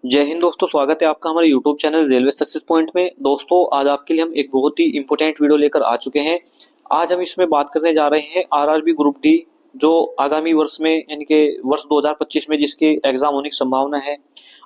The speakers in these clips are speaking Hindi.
जय हिंद दोस्तों, स्वागत है आपका हमारे YouTube channel railway success point में। दोस्तों, आज आपके लिए हम एक बहुत ही इंपॉर्टेंट वीडियो लेकर आ चुके हैं। आज हम इसमें बात करने जा रहे हैं आरआरबी ग्रुप डी, जो आगामी वर्ष में यानी कि वर्ष 2025 में जिसके एग्जाम होने की संभावना है,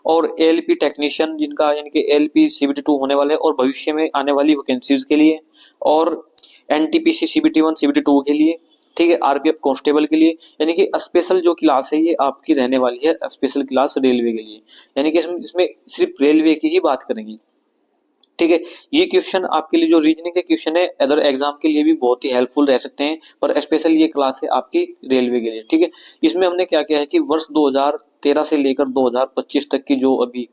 और एएलपी टेक्नीशियन जिनका यानी कि एएलपी सीबीटी 2 होने वाले हैं, और भविष्य में आने वाली वैकेंसीज के लिए, और एनटीपीसी सीबीटी 1 सीबीटी 2 के लिए, ठीक है, आरपीएफ कांस्टेबल के लिए, यानी कि स्पेशल जो क्लास है ये आपकी रहने वाली है, स्पेशल क्लास रेलवे के लिए। यानी कि इसमें सिर्फ रेलवे की ही बात करेंगे, ठीक है। ये क्वेश्चन आपके लिए जो रीजनिंग के क्वेश्चन है अदर एग्जाम के लिए भी बहुत ही हेल्पफुल रह सकते हैं, पर स्पेशल ये क्लास है आपकी रेलवे के लिए, ठीक है। इसमें हमने क्या किया है कि वर्ष 2013 से लेकर 2025 तक की जो अभी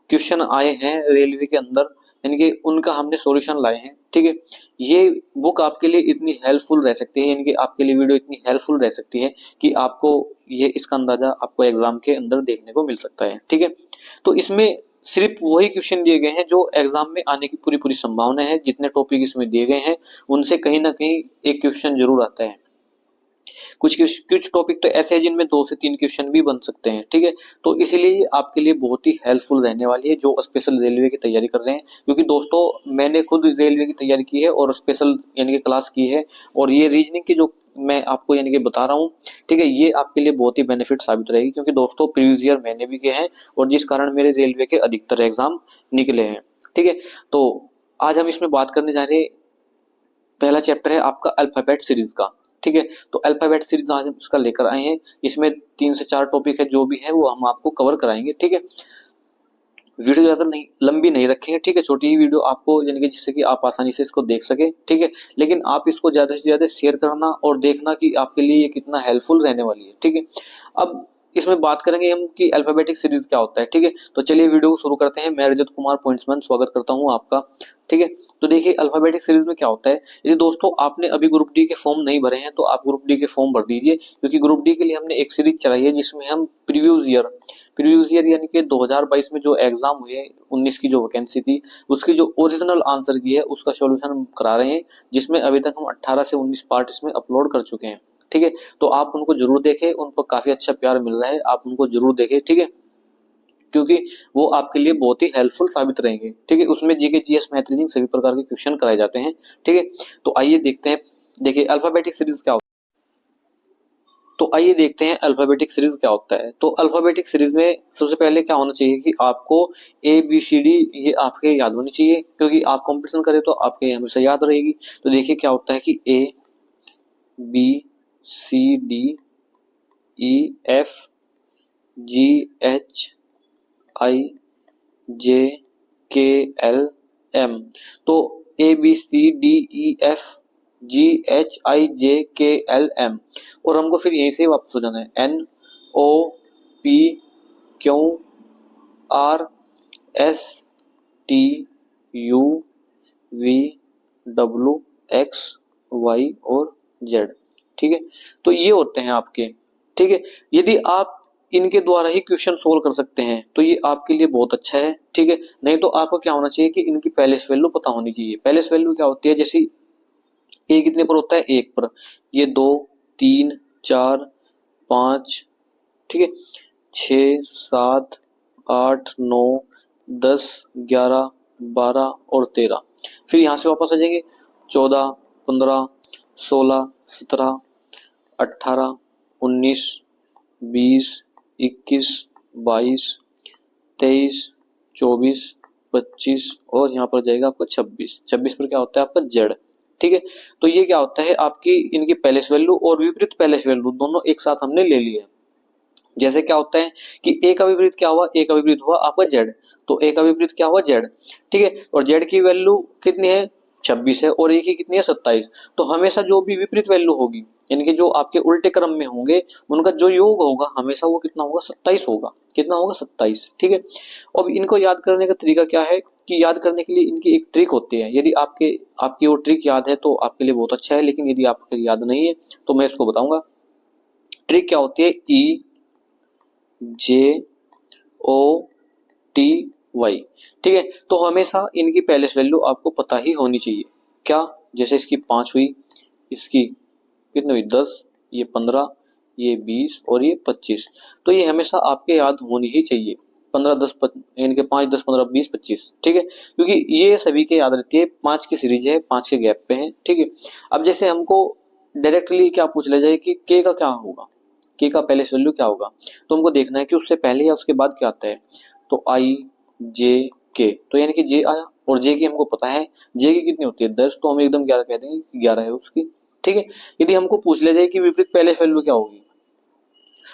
क्वेश्चन आए हैं रेलवे के अंदर, यानी कि उनका हमने सॉल्यूशन लाए हैं, ठीक है। ये बुक आपके लिए इतनी हेल्पफुल रह सकती है, यानी कि आपके लिए वीडियो इतनी हेल्पफुल रह सकती है कि आपको ये इसका अंदाजा आपको एग्जाम के अंदर देखने को मिल सकता है, ठीक है। तो इसमें सिर्फ वही क्वेश्चन दिए गए हैं जो एग्जाम में आने की पूरी पूरी संभावना है। जितने टॉपिक इसमें दिए गए हैं उनसे कहीं ना कहीं एक क्वेश्चन जरूर आता है। कुछ कुछ टॉपिक तो ऐसे हैं जिनमें 2 से 3 क्वेश्चन भी बन सकते हैं, ठीक है। तो इसीलिए आपके लिए बहुत ही हेल्पफुल रहने वाली है जो स्पेशल रेलवे की तैयारी कर रहे हैं, क्योंकि दोस्तों मैंने खुद रेलवे की तैयारी की है और स्पेशल यानी कि क्लास की है, और ये रीजनिंग की जो मैं आपको यानी कि बता रहा हूँ, ठीक है, ये आपके लिए बहुत ही बेनिफिट साबित रहेगी, क्योंकि दोस्तों प्रीवियस ईयर मैंने भी किए हैं और जिस कारण मेरे रेलवे के अधिकतर एग्जाम निकले हैं, ठीक है। तो आज हम इसमें बात करने जा रहे हैं, पहला चैप्टर है आपका अल्फाबेट सीरीज का, ठीक है। तो अल्फाबेट सीरीज आज हम उसका लेकर आए हैं। इसमें 3 से 4 टॉपिक है, जो भी है वो हम आपको कवर कराएंगे, ठीक है। वीडियो ज्यादा नहीं लंबी नहीं रखेंगे, ठीक है, छोटी ही वीडियो आपको यानी कि जिससे कि आप आसानी से इसको देख सके, ठीक है। लेकिन आप इसको ज्यादा से ज्यादा शेयर करना और देखना कि आपके लिए ये कितना हेल्पफुल रहने वाली है, ठीक है। अब इसमें बात करेंगे हम कि अल्फाबेटिक सीरीज क्या होता है, ठीक है। तो चलिए वीडियो को शुरू करते हैं। मैं रजत कुमार पॉइंट्समैन स्वागत करता हूं आपका, ठीक है। तो देखिए अल्फाबेटिक सीरीज में क्या होता है। यदि दोस्तों आपने अभी ग्रुप डी के फॉर्म नहीं भरे हैं तो आप ग्रुप डी के फॉर्म भर दीजिए, क्योंकि ग्रुप डी के लिए हमने एक सीरीज चलाई है जिसमें हम प्रीवियस ईयर यानी कि 2022 में जो एग्जाम हुए 19 की जो वैकेंसी थी उसकी जो ओरिजिनल आंसर की है उसका सॉल्यूशन हम करा रहे हैं, जिसमें अभी तक हम 18 से 19 पार्ट इसमें अपलोड कर चुके हैं, ठीक है। तो आप उनको जरूर देखें, उन पर काफी अच्छा प्यार मिल रहा है, आप उनको जरूर देखें, ठीक है, क्योंकि वो आपके लिए बहुत ही हेल्पफुल साबित रहेंगे, ठीक है। उसमें जीके जीएस मैथ रीजनिंग सभी प्रकार के क्वेश्चन कराए जाते हैं, ठीक है। तो आइए देखते हैं, देखिए अल्फाबेटिक सीरीज क्या होता है। तो आइए देखते हैं अल्फाबेटिक सीरीज क्या होता है। तो अल्फाबेटिक सीरीज में सबसे पहले क्या होना चाहिए कि आपको ए बी सी डी ये आपके याद होनी चाहिए, क्योंकि आप कंपटीशन करें तो आपके हमेशा याद रहेगी। तो देखिए क्या होता है कि A B C D E F G H I J K L M. तो A B C D E F G H I J K L M, और हमको फिर यहीं से वापस हो जाना है। N O P Q R S T U V W X Y और जेड, ठीक है। तो ये होते हैं आपके, ठीक है। यदि आप इनके द्वारा ही क्वेश्चन सोल्व कर सकते हैं तो ये आपके लिए बहुत अच्छा है, ठीक है। नहीं तो आपको क्या होना चाहिए कि इनकी पहलेस वैल्यू पता होनी चाहिए। पहलेस वैल्यू क्या होती है, जैसे ए कितने पर होता है, 1 पर, ये 2 3 4 5, ठीक है, 6 7 8 9 10 11 12 और 13। फिर यहां से वापस आ जाएंगे 14 15 16 17 18 19 20 21 22 23 24 25 और यहाँ पर जाएगा आपका 26 पर क्या होता है आपका जेड, ठीक है। तो ये क्या होता है आपकी इनकी पैलेस वैल्यू और विपरीत पैलेस वैल्यू दोनों एक साथ हमने ले लिए। जैसे क्या होता है कि ए का विपरीत क्या हुआ, ए का विपरीत हुआ आपका जेड, तो ए का विपरीत क्या हुआ जेड, ठीक है। और जेड की वैल्यू कितनी है 26 है, और ए की कितनी है 27। तो हमेशा जो भी विपरीत वैल्यू होगी यानी कि जो आपके उल्टे क्रम में होंगे उनका जो योग होगा हमेशा वो कितना होगा 27 होगा, कितना होगा 27, ठीक है। अब इनको याद करने का तरीका क्या है कि याद करने के लिए इनकी एक ट्रिक होती है। यदि आपकी वो ट्रिक याद है तो आपके लिए बहुत अच्छा है, लेकिन यदि आपको याद नहीं है तो मैं इसको बताऊंगा। ट्रिक क्या होती है, ई जे ओ टी वाई, ठीक है। तो हमेशा इनकी पैलेस वैल्यू आपको पता ही होनी चाहिए। क्या, जैसे इसकी 5 हुई, इसकी कितनी हुई 10, ये 15, ये 20 और ये 25। तो ये हमेशा आपके याद होनी ही चाहिए, 15 10 यानी कि 5 10 15 20 25, ठीक है, क्योंकि ये सभी के याद रहती है, 5 की सीरीज है, 5 के गैप पे है, ठीक है। अब जैसे हमको डायरेक्टली क्या पूछ लिया जाए कि के का क्या होगा, के का पहले वैल्यू क्या होगा, तो हमको देखना है कि उससे पहले या उसके बाद क्या आता है। तो आई जे के, तो यानी कि जे आया, और जे की हमको पता है, जे की कितनी होती है 10, तो हम एकदम 11 कह देंगे, 11 है उसकी, ठीक है। यदि हमको पूछ लिया जाए कि विपरीत पहले वैल्यू क्या होगी,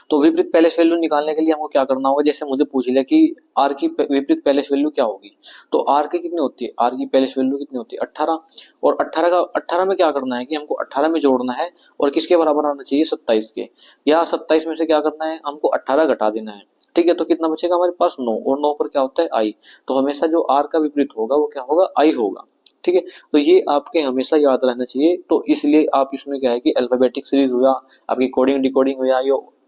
तो विपरीत पहले वैल्यू निकालने के लिए हमको क्या करना होगा, जैसे मुझे पूछ लिया कि आर की विपरीत पहले वैल्यू क्या होगी, तो आर की कितनी होती है, आर की पहले वैल्यू कितनी होती है 18, और 18 में क्या करना है कि हमको 18 में जोड़ना है, और किसके बराबर आना चाहिए 27 के, या 27 में से क्या करना है, हमको 18 घटा देना है, ठीक है। तो कितना बचेगा हमारे पास 9, और 9 पर क्या होता है आई, तो हमेशा जो आर का विपरीत होगा वो क्या होगा, आई होगा, ठीक है। तो ये आपके हमेशा याद रहना चाहिए, तो इसलिए आप इसमें क्या है कि अल्फाबेटिक सीरीज हुआ, आपकी कोडिंग डिकोडिंग हुआ,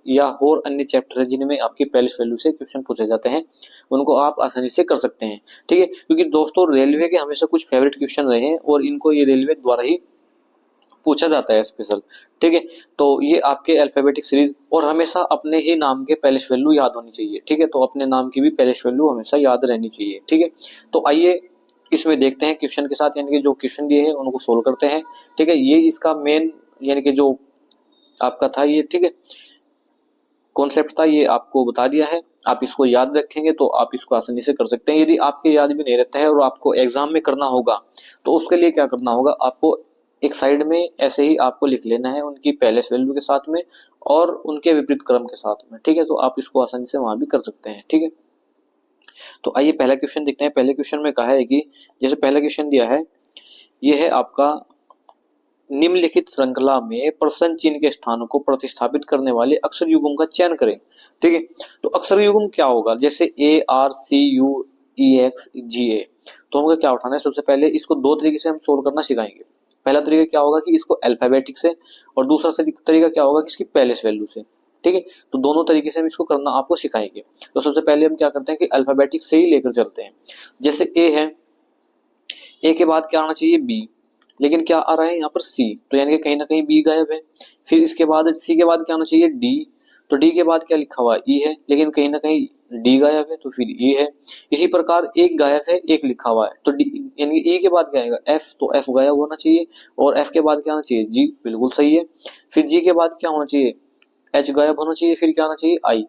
या और अन्य चैप्टर है जिनमें आपके पहले वैल्यू से क्वेश्चन पूछे जाते हैं, उनको आप आसानी से कर सकते हैं, ठीक है। क्योंकि दोस्तों रेलवे के हमेशा कुछ फेवरेट क्वेश्चन रहे हैं, और इनको ये रेलवे द्वारा ही पूछा जाता है स्पेशल, ठीक है। तो ये आपके अल्फाबेटिक सीरीज, और हमेशा अपने ही नाम के पहले वैल्यू याद होनी चाहिए, ठीक है। तो अपने नाम की भी पहले वैल्यू हमेशा याद रहनी चाहिए, ठीक है। तो आइए इसमें देखते हैं क्वेश्चन के साथ, यानी कि जो क्वेश्चन दिए हैं उनको सोल्व करते हैं, ठीक है। ये इसका मेन यानी कि जो आपका था ये, ठीक है, कॉन्सेप्ट था, ये आपको बता दिया है। आप इसको याद रखेंगे तो आप इसको आसानी से कर सकते हैं। यदि आपके याद भी नहीं रहता है और आपको एग्जाम में करना होगा, तो उसके लिए क्या करना होगा, आपको एक साइड में ऐसे ही आपको लिख लेना है उनकी पहले वैल्यू के साथ में और उनके विपरीत क्रम के साथ में, ठीक है। तो आप इसको आसानी से वहां भी कर सकते हैं, ठीक है। तो आइए पहला क्वेश्चन देखते हैं। पहले क्वेश्चन में कहा है कि जैसे पहला क्वेश्चन दिया है, ये है आपका निम्नलिखित श्रृंखला में प्रश्न चिन्ह के स्थान को प्रतिस्थापित करने वाले अक्षर युग्म का चयन करें, ठीक है। तो अक्षर युग्म क्या होगा, जैसे A R C U E X G A, तो हमको क्या उठाना है, सबसे पहले इसको दो तरीके से हम सोल्व करना सिखाएंगे। पहला तरीका क्या होगा कि इसको अल्फाबेटिक से, और दूसरा तरीका क्या होगा कि इसकी पहले वैल्यू से, ठीक है। तो दोनों तरीके से हम इसको करना आपको सिखाएंगे। तो सबसे पहले हम क्या करते हैं कि अल्फाबेटिक से ही लेकर चलते हैं। जैसे ए है, ए के बाद क्या आना चाहिए बी, लेकिन क्या आ रहा है यहाँ पर सी, तो यानी कि कहीं ना कहीं बी गायब है। फिर इसके बाद सी के बाद क्या आना चाहिए डी, तो डी के बाद क्या लिखा हुआ ई है, लेकिन कहीं ना कहीं डी गायब है, तो फिर ई है। इसी प्रकार एक गायब है, एक लिखा हुआ है, तो डी यानी कि ई के बाद क्या आएगा एफ, तो एफ गायब होना चाहिए, और एफ के बाद क्या आना चाहिए जी, बिल्कुल सही है। फिर जी के बाद क्या होना चाहिए, एच गायब होना चाहिए, फिर क्या आना चाहिए आई,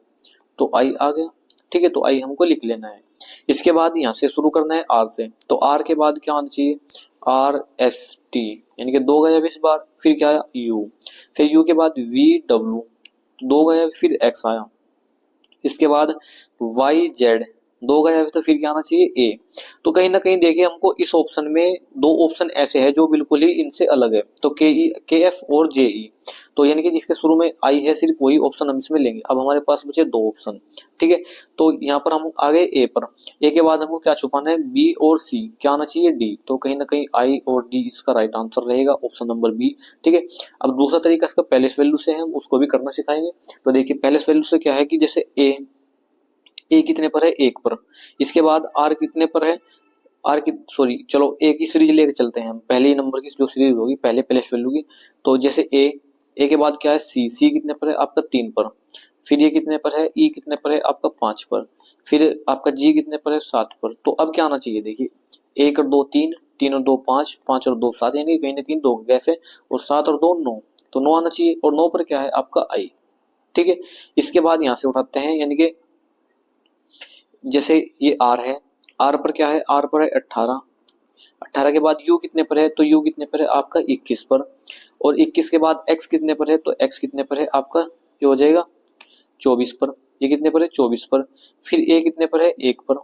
तो आई आ गया, ठीक है। तो आई हमको लिख लेना है। इसके बाद यहाँ से शुरू करना है आर से, तो आर के बाद क्या आना चाहिए आर एस टी, यानी कि दो गया इस बार, फिर क्या आया यू, फिर यू के बाद वी डब्ल्यू, दो गया, फिर एक्स आया। इसके बाद वाई जेड, दो गया तो फिर क्या आना चाहिए ए। तो कहीं ना कहीं देखिए हमको इस ऑप्शन में दो ऑप्शन ऐसे हैं जो बिल्कुल ही इनसे अलग है, तो के एफ और जे ई, तो यानी कि जिसके शुरू में आई है सिर्फ वही ऑप्शन हम इसमें लेंगे। अब हमारे पास बचे दो ऑप्शन, ठीक है। तो यहाँ पर हम आ गए ए पर, ए के बाद हमको क्या छुपाना है बी और सी, क्या आना चाहिए डी, तो कहीं ना कहीं आई और डी इसका राइट आंसर रहेगा ऑप्शन नंबर बी, ठीक है। अब दूसरा तरीका इसका पहले वैल्यू से है, हम उसको भी करना सिखाएंगे। तो देखिए पहले वैल्यू से क्या है कि जैसे ए कितने पर है एक पर, इसके बाद आर कितने पर है, आर की सॉरी चलो ए की सीरीज लेके चलते हैं हम, पहले नंबर की जो सीरीज होगी पहले वैल्यू की। तो जैसे ए के बाद क्या है सी कितने पर है आपका 3 पर, फिर ये कितने पर है ई कितने पर है आपका 5 पर, फिर आपका जी कितने पर है 7 पर। तो अब क्या आना चाहिए देखिए 1 और 2 3, 3 और 2 5, 5 और 2 7, यानी कहीं ना कहीं 2 गैप है, और 7 और 2 9, तो 9 आना चाहिए, और 9 पर क्या है आपका आई, ठीक है। इसके बाद यहाँ से उठाते हैं, यानी कि जैसे ये आर है, आर पर क्या है आर पर है 18, 18 के बाद यू कितने पर है, तो यू कितने पर है आपका 21 पर, और 21 के बाद एक्स कितने पर है, तो एक्स कितने पर है आपका ये हो जाएगा 24 पर, ये कितने पर है 24 पर, फिर ए कितने पर है 1 पर,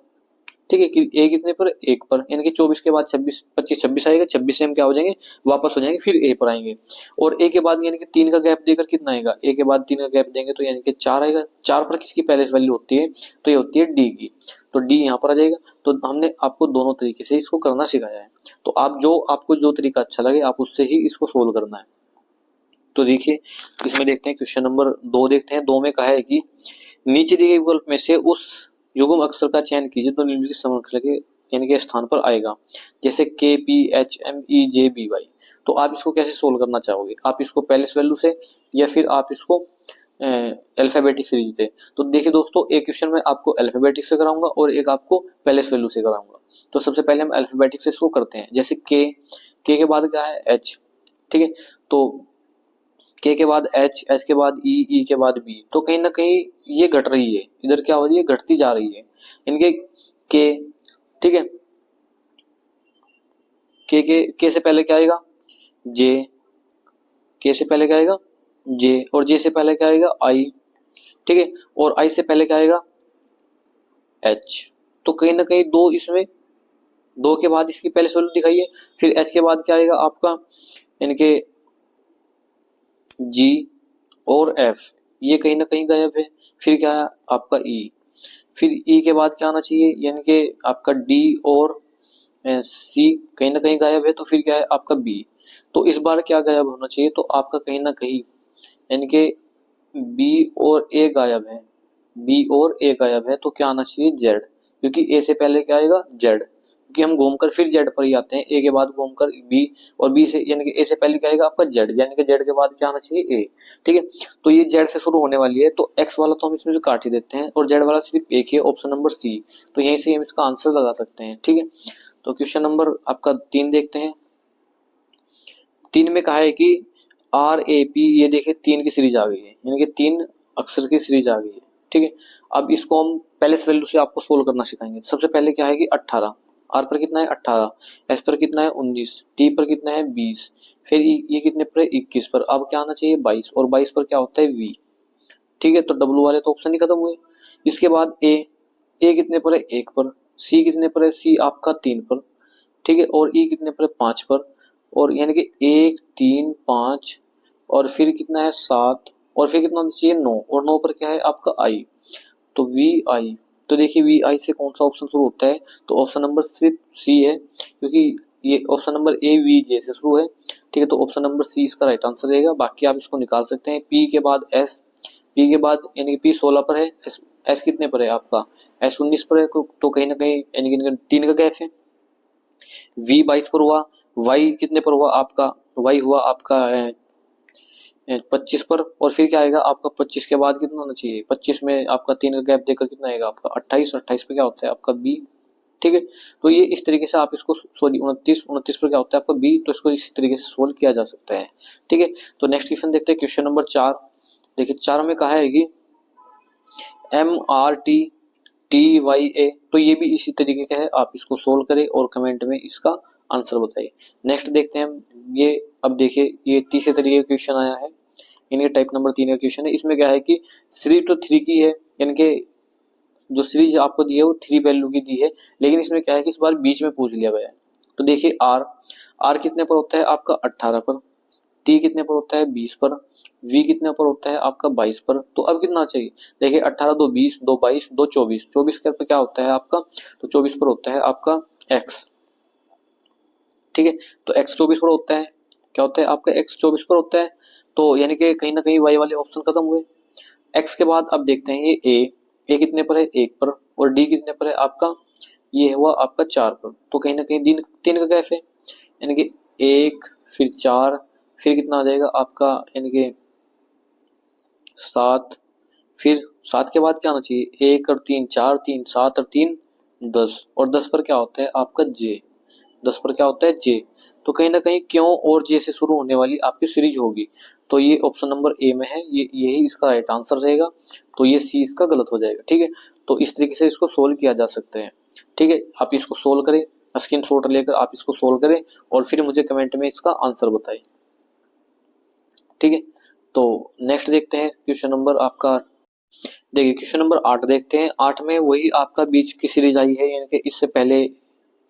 ठीक है। ए कितने पर 1 पर, यानी कि 24 के बाद 26 25 26 आएगा, 26 से हम क्या हो जाएंगे वापस हो जाएंगे, फिर ए पर आएंगे, और ए के बाद यानी कि 3 का गैप देकर कितना आएगा, ए के बाद 3 का गैप देंगे तो यानी कि 4 आएगा। 4 पर किसकी पहले वैल्यू होती है, तो ये होती है डी की, तो डी यहाँ पर आ जाएगा। तो हमने आपको दोनों तरीके से इसको करना सिखाया है, तो आपको जो तरीका अच्छा लगे आप उससे ही इसको सोल्व करना है। तो देखिए इसमें देखते हैं क्वेश्चन नंबर 2 देखते हैं। 2 में कहा है कि नीचे दिए गए विकल्प में से उस युग्म अक्षर का चयन कीजिए तो निम्नलिखित श्रृंखला के यानी कि स्थान पर आएगा, जैसे के P H M E J B Y. तो आप इसको कैसे सोल्व करना चाहोगे, आप इसको पहले वैल्यू से या फिर आप इसको अल्फाबेटिक सीरीज थे। तो देखिए दोस्तों, एक क्वेश्चन मैं आपको अल्फाबेटिक से कराऊंगा और एक आपको पैलेस वैल्यू से कराऊंगा। तो सबसे पहले हम अल्फाबेटिक से इसको करते हैं। जैसे के बाद क्या है एच, ठीक है। तो के बाद एच के बाद ई के बाद बी, तो कहीं ना कहीं ये घट रही है, इधर क्या हो रही है, घटती जा रही है इनके के, ठीक है। के से पहले क्या आएगा जे, के से पहले क्या आएगा जे, और जे से पहले क्या आएगा आई, ठीक है। और आई से पहले क्या आएगा एच। तो कहीं ना कहीं दो इसमें, दो के बाद इसकी पहले वैल्यू दिखाई है। फिर एच के बाद क्या आएगा आपका इनके जी और एफ, ये कहीं ना कहीं गायब है। फिर क्या है आपका ई, फिर ई के बाद क्या आना चाहिए, यानी कि आपका डी और सी कहीं ना कहीं गायब है। तो फिर क्या है आपका बी। तो इस बार क्या गायब होना चाहिए, तो आपका कहीं ना कहीं यानी कि बी और ए गायब है, बी और ए गायब है। तो क्या आना चाहिए जेड, क्योंकि ए से पहले क्या आएगा जेड, क्योंकि हम घूमकर फिर जेड पर ही आते हैं। ए के बाद घूमकर बी, और बी से यानी कि ए से पहले क्या आएगा आपका जेड, यानी कि जेड के बाद क्या आना चाहिए ए, ठीक है। तो ये जेड से शुरू होने वाली है, तो एक्स वाला तो हम इसमें जो काट ही देते हैं, और जेड वाला सिर्फ एक ही है, ऑप्शन नंबर सी। तो यहीं से हम इसका आंसर लगा सकते हैं, ठीक है। तो क्वेश्चन नंबर आपका 3 देखते हैं। 3 में कहा है कि आर ए पी, ये देखिए 3 की सीरीज आ गई है, यानी कि 3 अक्षर की सीरीज आ गई है, ठीक है। अब इसको हम पहले वैल्यू से आपको सोल्व करना सिखाएंगे। सबसे पहले क्या है कि 18, आर पर कितना है 18, एस पर कितना है 19, टी पर कितना है 20, फिर ये कितने पर है 21 पर। अब क्या आना चाहिए 22, और 22 पर क्या होता है वी, ठीक है। तो डब्ल्यू वाले तो ऑप्शन ही खत्म हुए। इसके बाद ए कितने पर है 1 पर, सी कितने पर है, सी आपका 3 पर, ठीक है। और ई कितने पर है 5 पर, और यानी कि 1 3 5, और फिर कितना है 7, और फिर कितना होना चाहिए 9, और 9 पर क्या है आपका आई, तो वी आई। तो देखिए वी आई से कौन सा ऑप्शन शुरू होता है, तो ऑप्शन नंबर सिर्फ सी है, क्योंकि ये ऑप्शन नंबर ए वी जे से शुरू है, ठीक है। तो ऑप्शन नंबर सी इसका राइट आंसर रहेगा। बाकी आप इसको निकाल सकते हैं। पी के बाद एस, पी के बाद यानी कि पी 16 पर है, एस कितने पर है आपका, एस 19 पर है। तो कहीं ना कहीं यानी कि 3 का गैप है। वी 22 पर हुआ, वाई कितने पर हुआ आपका, वाई हुआ आपका 25 पर, और फिर क्या आएगा आपका 25 के बाद कितना होना चाहिए, 25 में आपका 3 का गैप देकर कितना आएगा आपका 28, 28 पे क्या होता है आपका बी, ठीक है। तो ये इस तरीके से आप इसको, सॉरी 29, 29 पर क्या होता है आपका बी। तो इसको इस तरीके से सोल्व किया जा सकता है, ठीक है। तो नेक्स्ट क्वेश्चन देखते हैं, क्वेश्चन नंबर 4। देखिए 4 में कहा है कि M R T T Y A, तो ये भी इसी तरीके का है। आप इसको सोल्व करें और कमेंट में इसका आंसर बताइए। नेक्स्ट देखते हैं हम ये, अब देखिए ये तीसरे तरीके का क्वेश्चन आया है, यानी टाइप नंबर 3 का क्वेश्चन है। इसमें क्या है कि सीरीज तो 3 की है, यानी कि जो सीरीज आपको दी है वो 3 वैल्यू की दी है, लेकिन इसमें क्या है कि इस बार बीच में पूछ लिया गया है। तो देखिए आर कितने पर होता है आपका 18 पर, टी कितने पर होता है 20 पर, वी कितने पर होता है आपका 22 पर। तो अब कितना चाहिए, देखिए 18 2 20 2 22 2 24, 24 के पर क्या होता है आपका, तो 24 पर होता है आपका एक्स, ठीक है। तो एक्स 24 पर होता है, क्या होता है आपका एक्स 24 पर होता है। तो यानी कि कहीं ना कहीं वाई वाले ऑप्शन खत्म हुए। एक्स के बाद अब देखते हैं ये ए कितने पर है 1 पर, और डी कितने पर है आपका, ये हुआ आपका 4 पर। तो कहीं ना कहीं 3 का गैप है, यानी कि 1 फिर 4, फिर कितना आ जाएगा आपका यानी कि 7, फिर 7 के बाद क्या आना चाहिए 1 और 3 4, 3 7 और 3 10, और 10 पर क्या होता है आपका जे, 10 पर क्या होता है जे। तो कहीं ना कहीं क्यों और जे से शुरू होने वाली आपकी सीरीज होगी। तो ये ऑप्शन नंबर ए में है, ये यही इसका राइट आंसर रहेगा। तो ये सी इसका गलत हो जाएगा, ठीक है। तो इस तरीके से इसको सोल्व किया जा सकता है, ठीक है। आप इसको सोल्व करें, स्क्रीनशॉट लेकर आप इसको सोल्व करें और फिर मुझे कमेंट में इसका आंसर बताएं, ठीक है। तो नेक्स्ट देखते हैं क्वेश्चन नंबर आपका, देखिए क्वेश्चन नंबर 8 देखते हैं। 8 में वही आपका बीच की सीरीज आई है, यानी कि इससे पहले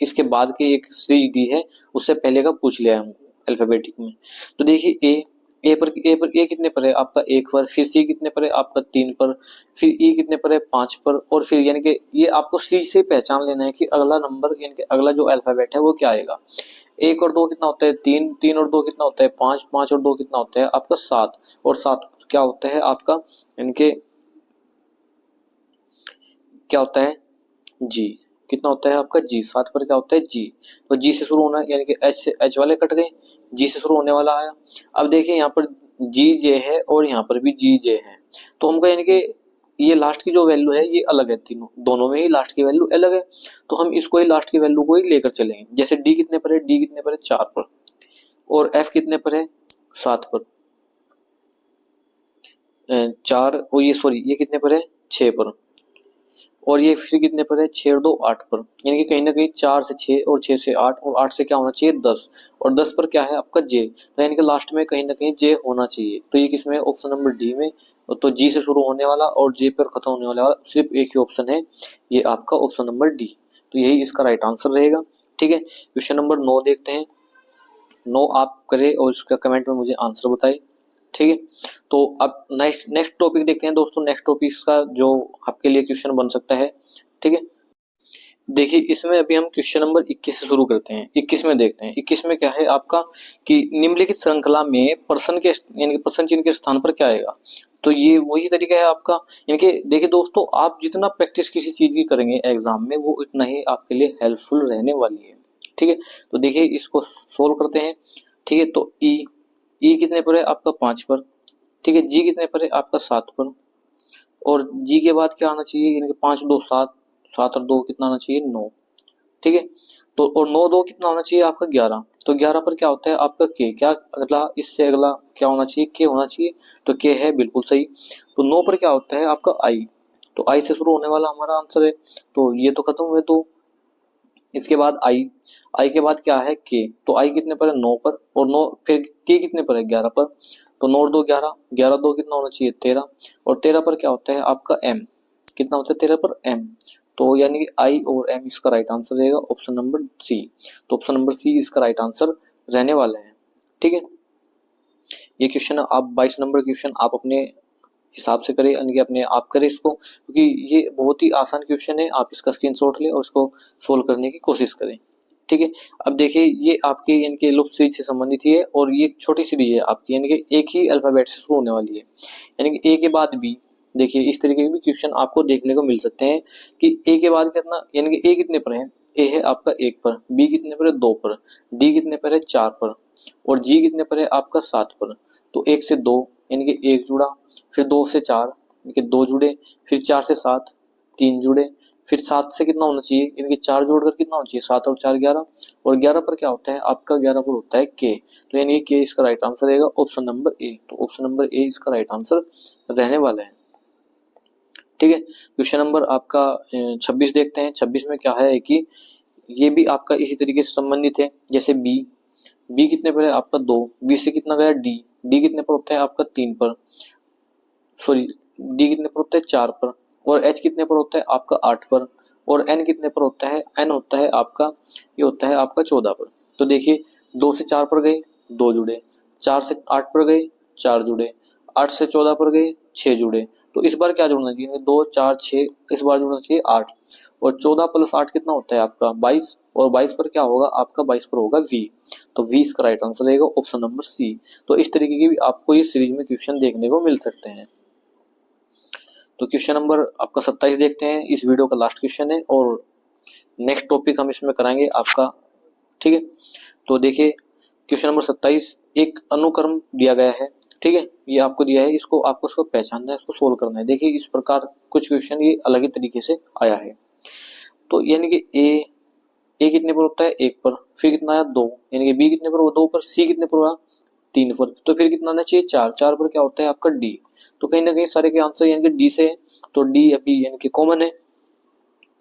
इसके बाद की एक सीरीज दी है, उससे पहले का पूछ लिया है हमको अल्फाबेटिक में। तो देखिए ए कितने पर है आपका 1 पर, फिर सी कितने पर है आपका 3 पर, फिर ई कितने पर है 5 पर, और फिर यानी कि ये आपको सी से पहचान लेना है कि अगला नंबर यानी कि अगला जो अल्फाबेट है वो क्या आएगा। 1 और 2 कितना होता है 3, 3 और 2 कितना होता है 5, 5 और 2 कितना होता है आपका 7, और 7 क्या होता है आपका इनके क्या होता है जी, कितना होता है आपका जी, 7 पर क्या होता है जी। तो जी से शुरू होना यानी कि एच वाले कट गए, जी से शुरू होने वाला आया। अब देखिए यहाँ पर जी जे है और यहाँ पर भी जी जे है, तो हमको यानी कि ये लास्ट की जो वैल्यू है ये अलग है, तीनों दोनों में ही लास्ट की वैल्यू अलग है, तो हम इसको ही लास्ट की वैल्यू को ही लेकर चलेंगे। जैसे डी कितने पर है, डी कितने पर है 4 पर, और एफ कितने पर है 7 पर, 4 और ये सॉरी ये कितने पर है 6 पर, और ये फिर कितने पर है 6 और 2 8 पर, यानी कि कहीं ना कहीं 4 से 6 और 6 से 8 और 8 से क्या होना चाहिए 10, और 10 पर क्या है आपका जे, तो यानी कि लास्ट में कहीं ना कहीं जे होना चाहिए। तो ये किसमें ऑप्शन नंबर डी में, तो जी से शुरू होने वाला और जे पर खत्म होने वाला सिर्फ एक ही ऑप्शन है, ये आपका ऑप्शन नंबर डी, तो यही इसका राइट आंसर रहेगा। ठीक है, क्वेश्चन नंबर 9 देखते हैं। 9 आप करें और इसका कमेंट में मुझे आंसर बताएं। ठीक है, तो अब नेक्स्ट टॉपिक देखते हैं दोस्तों। नेक्स्ट टॉपिक का जो आपके लिए क्वेश्चन बन सकता है, ठीक है, देखिए इसमें अभी हम क्वेश्चन नंबर 21 से शुरू करते हैं। 21 में देखते हैं, 21 में क्या है आपका कि निम्नलिखित श्रृंखला में पर्सन के यानी कि पर्सन चिन्ह के स्थान पर क्या आएगा। तो ये वही तरीका है आपका, यानी कि देखिए दोस्तों आप जितना प्रैक्टिस किसी चीज की करेंगे एग्जाम में वो उतना ही आपके लिए हेल्पफुल रहने वाली है। ठीक है, तो देखिए इसको सोल्व करते हैं। ठीक है, तो ई कितने पर है आपका 5 पर, ठीक है, जी कितने पर है आपका 7 पर, और जी के बाद क्या आना चाहिए, यानी कि 5 2 7, 7 और 2 कितना आना चाहिए 9। ठीक है, तो और 9 2 कितना होना चाहिए आपका 11, तो 11 पर क्या होता है आपका के, क्या अगला इससे अगला क्या होना चाहिए के होना चाहिए, तो के है बिल्कुल सही। तो 9 पर क्या होता है आपका आई, तो आई से शुरू होने वाला हमारा आंसर है, तो ये तो खत्म हुए। तो इसके बाद आई के बाद क्या है के, तो आई कितने पर है 9 पर, और 9 फिर के कितने पर है 11 पर, तो 9 2 11, 11 2 कितना होना चाहिए 13, और 13 पर क्या होता है आपका एम, कितना होता है 13 पर एम, तो यानी कि आई और एम इसका राइट आंसर रहेगा ऑप्शन नंबर सी। तो ऑप्शन नंबर सी इसका राइट आंसर रहने वाला है। ठीक है, ये क्वेश्चन आप 22 नंबर क्वेश्चन आप अपने हिसाब से करें, यानी कि अपने आप करें इसको, क्योंकि ये बहुत ही आसान क्वेश्चन है। आप इसका स्क्रीनशॉट लें और इसको सोल्व करने की कोशिश करें। ठीक है, अब देखिए ये आपके यानी कि लुप्त सीरीज से संबंधित ही है, और ये छोटी सीरीज है आपकी, यानी कि एक ही अल्फाबेट से शुरू होने वाली है, यानी कि ए के बाद बी। देखिए इस तरीके के भी क्वेश्चन आपको देखने को मिल सकते हैं कि ए के बाद कितना, यानी कि ए कितने पर है, ए है आपका 1 पर, बी कितने पर है 2 पर, डी कितने पर है 4 पर, और जी कितने पर है आपका 7 पर। तो 1 से 2 यानी कि 1 जुड़ा, फिर 2 से 4 यानी कि 2 जुड़े, फिर 4 से 7 3 जुड़े, फिर 7 से कितना होना चाहिए, यानी कि 4 जोड़कर कितना होना चाहिए 7 और 4 11, और 11 पर क्या होता है आपका 11 पर होता है के, तो यानी कि के इसका राइट आंसर रहेगा ऑप्शन नंबर ए। तो ऑप्शन नंबर ए इसका राइट आंसर रहने वाला है। ठीक है, क्वेश्चन नंबर आपका 26 देखते हैं। 26 में क्या है कि ये भी आपका इसी तरीके से संबंधित है, जैसे बी कितने पर है आपका 2, बी से कितना गया डी कितने पर होता है आपका 3 पर, सॉरी डी कितने पर होता है 4 पर, और एच कितने पर होता है आपका 8 पर, और एन कितने पर होता है, एन होता है आपका ये होता है आपका 14 पर। तो देखिए 2 से 4 पर गए 2 जुड़े, 4 से 8 पर गए 4 जुड़े, 8 से 14 पर गए 6 जुड़े, तो इस बार क्या जुड़ना चाहिए 2 4 6, इस बार जुड़ना चाहिए 8, और 14 प्लस 8 कितना होता है आपका 22, और 22 पर क्या होगा आपका 22 पर होगा वी, तो वी इसका राइट आंसर रहेगा ऑप्शन नंबर सी। तो इस तरीके की भी आपको ये सीरीज में क्वेश्चन देखने को मिल सकते हैं। तो क्वेश्चन नंबर आपका 27 देखते हैं, इस वीडियो का लास्ट क्वेश्चन है, और नेक्स्ट टॉपिक हम इसमें कराएंगे आपका। ठीक है, तो देखिए क्वेश्चन नंबर 27 एक अनुक्रम दिया गया है। ठीक है, ये आपको दिया है, इसको आपको उसको पहचानना है, इसको सोल्व करना है। देखिए इस प्रकार कुछ क्वेश्चन ये अलग ही तरीके से आया है। तो यानी कि ए कितने पर होता है 1 पर, फिर कितना आया 2, यानी कि बी कितने पर हुआ 2 पर, सी कितने पर हुआ 3 पर, तो फिर कितना आना चाहिए 4, 4 पर क्या होता है आपका डी। तो कहीं ना कहीं सारे के आंसर यानी कि डी से है, तो डी अभी यानी कि कॉमन है।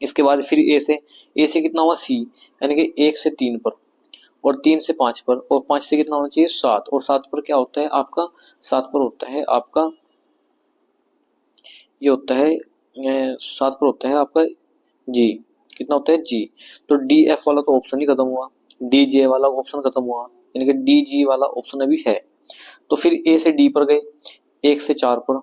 इसके बाद फिर ए से कितना हुआ सी, यानी कि 1 से 3 पर, और 3 से 5 पर, और 5 से कितना होना चाहिए 7, और 7 पर क्या होता है आपका 7 पर होता है आपका ये होता है 7 पर होता है आपका जी, कितना होता है जी। तो डी एफ वाला तो ऑप्शन ही खत्म हुआ, डी जे वाला ऑप्शन खत्म हुआ, यानी कि डी जी वाला ऑप्शन अभी है। तो फिर ए से डी पर गए 1 से 4 पर,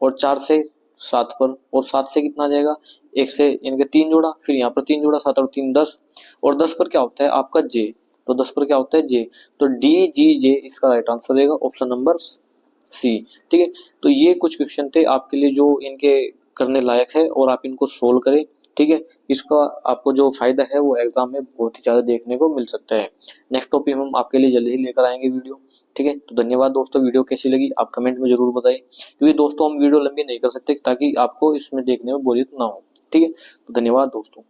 और 4 से 7 पर, और 7 से कितना आ जाएगा 1 से यानी कि 3 जोड़ा, फिर यहाँ पर 3 जोड़ा 7 और 3 10, और 10 पर क्या होता है आपका जे, तो 10 पर क्या होता है जे, तो डी जी जे इसका राइट आंसर रहेगा ऑप्शन नंबर सी। ठीक है, तो ये कुछ क्वेश्चन थे आपके लिए जो इनके करने लायक है, और आप इनको सोल्व करें ठीक है। इसका आपको जो फायदा है वो एग्जाम में बहुत ही ज्यादा देखने को मिल सकता है। नेक्स्ट टॉपिक हम आपके लिए जल्दी ही लेकर आएंगे वीडियो। ठीक है, तो धन्यवाद दोस्तों। वीडियो कैसी लगी आप कमेंट में जरूर बताएं, क्योंकि दोस्तों हम वीडियो लंबी नहीं कर सकते ताकि आपको इसमें देखने में बोरियत ना हो। ठीक है, तो धन्यवाद दोस्तों।